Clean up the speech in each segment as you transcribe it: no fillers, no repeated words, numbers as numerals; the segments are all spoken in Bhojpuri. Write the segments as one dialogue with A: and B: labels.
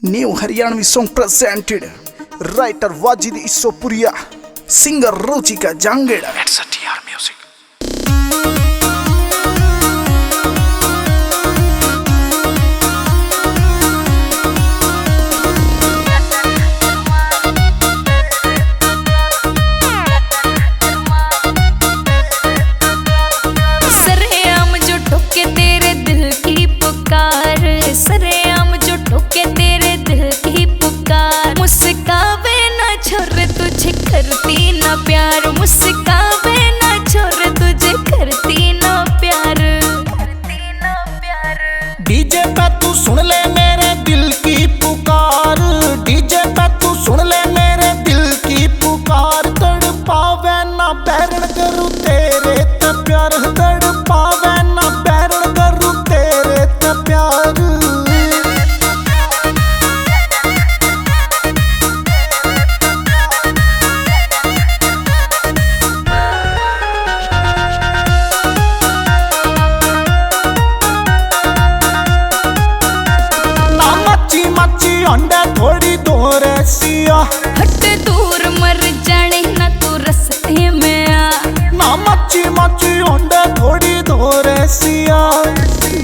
A: New Haryanvi song presented. Writer Wajid Issopuria, singer Ruchika Jangeda.
B: It's a TR Music.
C: सरेआम जो ठोके तेरे दिल की पुकार, सरेआम जो ठोके तेरे दिल की पुकार। मुस्कावे ना छोरे तुझे करती ना प्यार, मुस्कावे ना छोरे तुझे करती ना प्यार।
D: डीजे पे तू सुन ले मेरे दिल की पुकार, डीजे पे तू सुन ले मेरे दिल की पुकार। तड़पावे ना बैरण करूँ तेरे ते प्यार, तड़पावे ना बैरण करूँ तेरे ते प्यार। ना मची मची अंडे थोड़ी दूर सिया,
C: हट दूर मर जाने ना तू रस्ते में आ।
D: ना मची मची अंडे थोड़ी दूर सिया।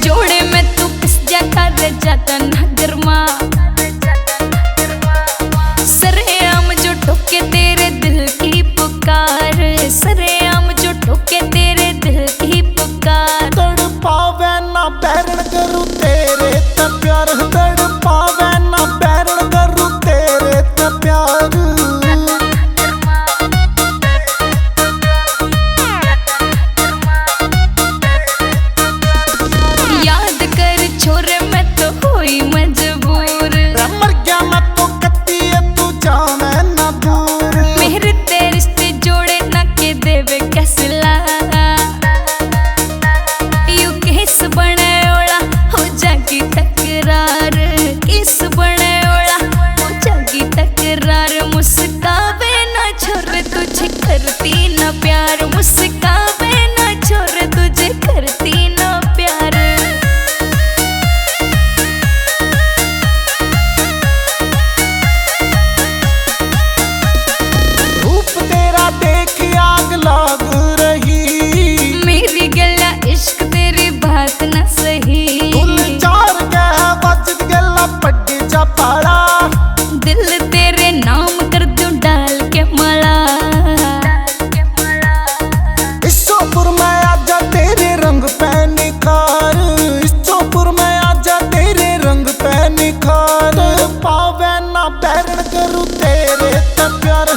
C: जोड़े में तू पिस जाता रे जाता नगर माँ। सरेआम जो ठोके तेरे दिल की पुकार, सरेआम जो ठोके तेरे दिल की पुकार।
D: तड़पावे ना बैरण करूँ तेरे ते प्यार, तड़पावे ना बैरण करूँ तेरे ते प्यार।
C: याद कर छोरे मैं तो हुई मजबूर,
D: मर गया मैं तो कत्ती है तू जाने ना दूर।
C: मेरे तेरे रिश्ते जोड़े ना के देवे कसला। यू किस बने ओला हो जागी तकरार, किस बने ओला हो जागी तकरार। मुस्कावे ना छोरे तुझे करती ना प्यार, मुस्कावे ना छोरे तुझे करती ना प्यार।
D: रूप तेरा देख आग लाग रही,
C: मेरी गला इश्क तेरी बात न सही।
D: तुल चार के वजद गला पड्डी जा पाड़ा,
C: दिल तेरे नाम कर दूं डाल के मला।
D: इस्सोपुर में आजा तेरे रंग पे निखार, इस्सोपुर में आजा तेरे रंग पे निखार। पावे ना बैरण करूँ तेरे ते प्यार,